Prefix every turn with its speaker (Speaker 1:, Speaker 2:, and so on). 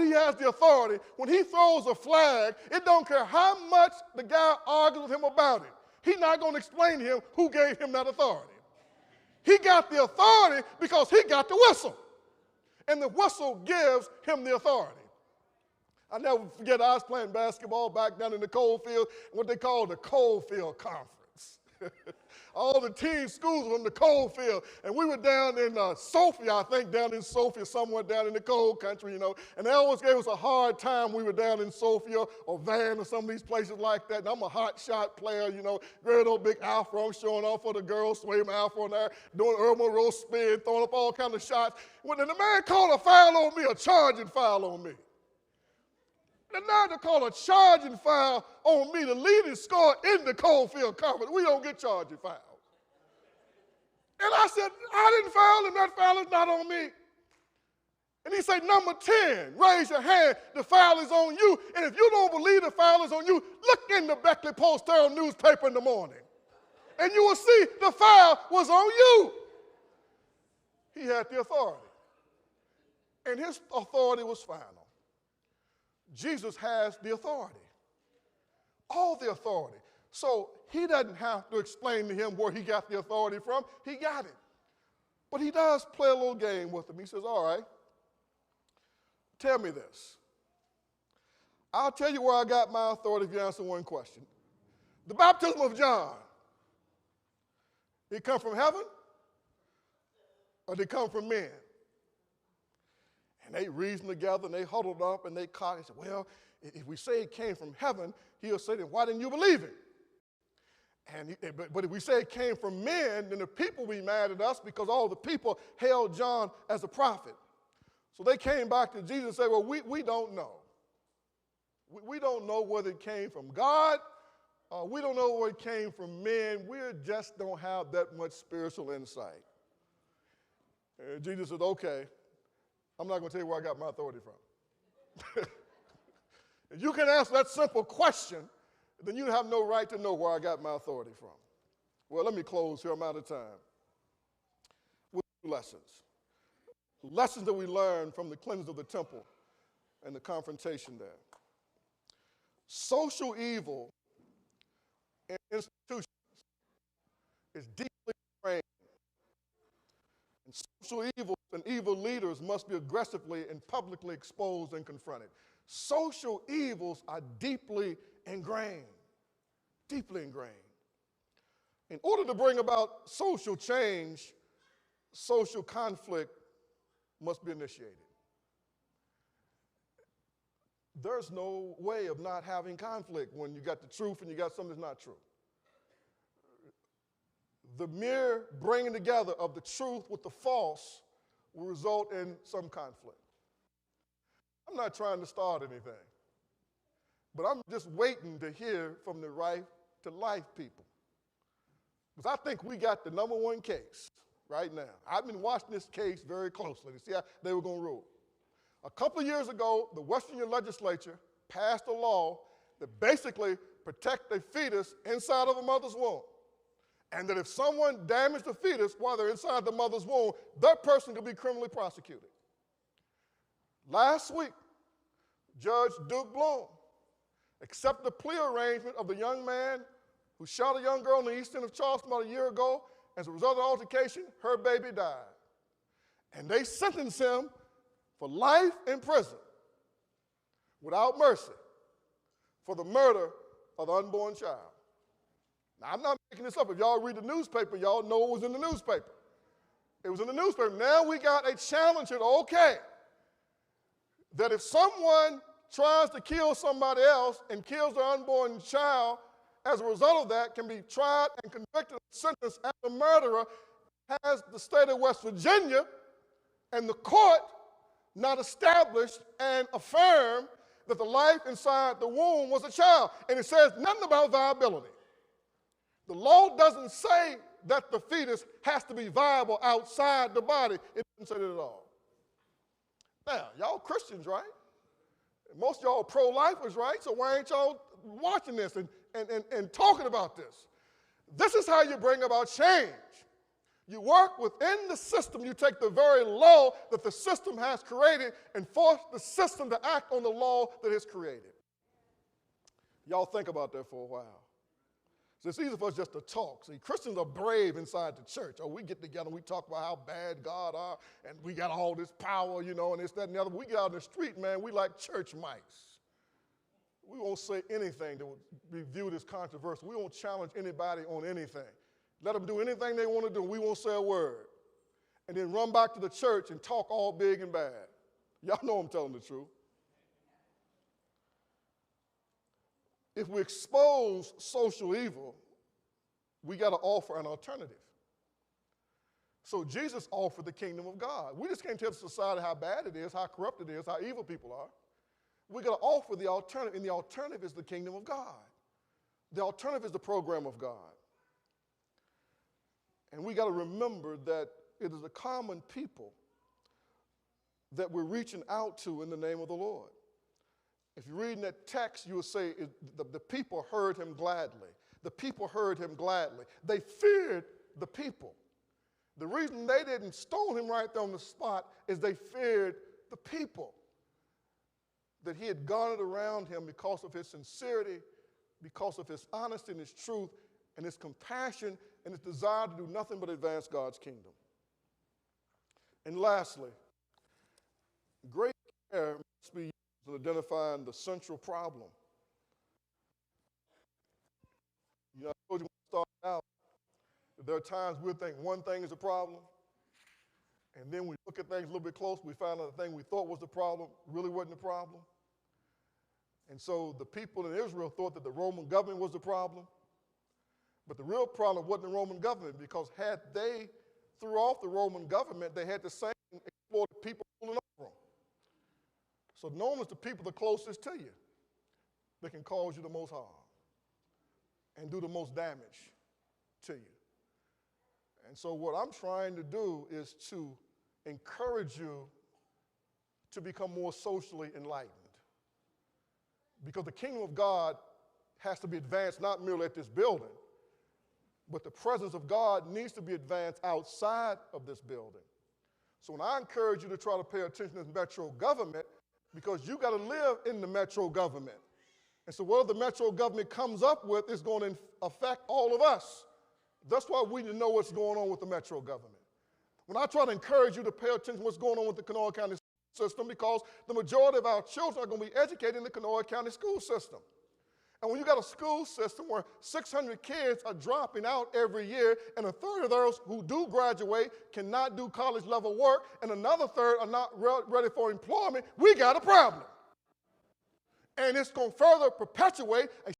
Speaker 1: he has the authority. When he throws a flag, it don't care how much the guy argues with him about it. He's not going to explain to him who gave him that authority. He got the authority because he got the whistle. And the whistle gives him the authority. I never forget, I was playing basketball back down in the coal field, what they call the coal field conference. All the teen schools were in the coal field, and we were down in Sophia, I think, down in Sophia, somewhere down in the coal country, and they always gave us a hard time. We were down in Sophia or Van or some of these places like that, and I'm a hot shot player, great old big afro, I'm showing off for the girls, swaying my afro in there, doing Earl Monroe spin, throwing up all kinds of shots. When the man called a foul on me, a charging foul on me. And now to call a charging foul on me, the leading scorer in the Coalfield Conference. We don't get charging fouls. And I said, I didn't foul him. That foul is not on me. And he said, number 10, raise your hand. The foul is on you. And if you don't believe the foul is on you, look in the Beckley Post-Herald newspaper in the morning. And you will see the foul was on you. He had the authority. And his authority was final. Jesus has the authority, all the authority. So he doesn't have to explain to him where he got the authority from. He got it. But he does play a little game with him. He says, all right, tell me this. I'll tell you where I got my authority if you answer one question. The baptism of John, did it come from heaven or did it come from men? And they reasoned together, and they huddled up, and they caught and said, well, if we say it came from heaven, he'll say, then why didn't you believe it? But if we say it came from men, then the people will be mad at us because all the people hailed John as a prophet. So they came back to Jesus and said, well, we don't know. We don't know whether it came from God. We don't know where it came from men. We just don't have that much spiritual insight. And Jesus said, okay. I'm not going to tell you where I got my authority from. If you can answer that simple question, then you have no right to know where I got my authority from. Well, let me close here. I'm out of time. With lessons. Lessons that we learned from the cleansing of the temple and the confrontation there. Social evil in institutions is deeply ingrained. And social evil and evil leaders must be aggressively and publicly exposed and confronted. Social evils are deeply ingrained. Deeply ingrained. In order to bring about social change, social conflict must be initiated. There's no way of not having conflict when you got the truth and you got something that's not true. The mere bringing together of the truth with the false will result in some conflict. I'm not trying to start anything, but I'm just waiting to hear from the right to life people. Because I think we got the number one case right now. I've been watching this case very closely to see how they were going to rule. A couple of years ago, the West Virginia legislature passed a law that basically protect a fetus inside of a mother's womb. And that if someone damaged the fetus while they're inside the mother's womb, that person could be criminally prosecuted. Last week, Judge Duke Bloom accepted the plea arrangement of the young man who shot a young girl in the east end of Charleston about a year ago. As a result of the altercation, her baby died. And they sentenced him for life in prison without mercy for the murder of the unborn child. Now, I'm not making this up. If y'all read the newspaper, y'all know it was in the newspaper. It was in the newspaper. Now we got a challenge here. Okay, that if someone tries to kill somebody else and kills their unborn child, as a result of that, can be tried and convicted and sentenced as a murderer, has the state of West Virginia and the court not established and affirmed that the life inside the womb was a child. And it says nothing about viability. The law doesn't say that the fetus has to be viable outside the body. It doesn't say that at all. Now, y'all Christians, right? Most of y'all pro-lifers, right? So why ain't y'all watching this and talking about this? This is how you bring about change. You work within the system. You take the very law that the system has created and force the system to act on the law that it's created. Y'all think about that for a while. So it's easy for us just to talk. See, Christians are brave inside the church. Oh, we get together and we talk about how bad God are, and we got all this power, you know, and this, that, and the other. We get out in the street, man, we like church mice. We won't say anything that would be viewed as controversial. We won't challenge anybody on anything. Let them do anything they want to do, and we won't say a word. And then run back to the church and talk all big and bad. Y'all know I'm telling the truth. If we expose social evil, we got to offer an alternative. So Jesus offered the kingdom of God. We just can't tell society how bad it is, how corrupt it is, how evil people are. We got to offer the alternative, and the alternative is the kingdom of God. The alternative is the program of God. And we got to remember that it is the common people that we're reaching out to in the name of the Lord. If you read in that text, you will say the people heard him gladly. The people heard him gladly. They feared the people. The reason they didn't stone him right there on the spot is they feared the people that he had garnered around him because of his sincerity, because of his honesty and his truth, and his compassion and his desire to do nothing but advance God's kingdom. And lastly, great care must be in identifying the central problem. You know, I told you when we started out, there are times we'll think one thing is a problem, and then we look at things a little bit closer, we find out the thing we thought was the problem really wasn't the problem. And so the people in Israel thought that the Roman government was the problem, but the real problem wasn't the Roman government, because had they threw off the Roman government, they had the same exploited people ruling over them. So known as the people the closest to you, they can cause you the most harm and do the most damage to you. And so what I'm trying to do is to encourage you to become more socially enlightened. Because the kingdom of God has to be advanced not merely at this building, but the presence of God needs to be advanced outside of this building. So when I encourage you to try to pay attention to the metro government, because you got to live in the metro government. And so whatever the metro government comes up with is going to affect all of us. That's why we need to know what's going on with the metro government. When I try to encourage you to pay attention to what's going on with the Kanawha County system, because the majority of our children are going to be educated in the Kanawha County school system. And when you got a school system where 600 kids are dropping out every year, and a third of those who do graduate cannot do college level work, and another third are not ready for employment, we got a problem. And it's going to further perpetuate a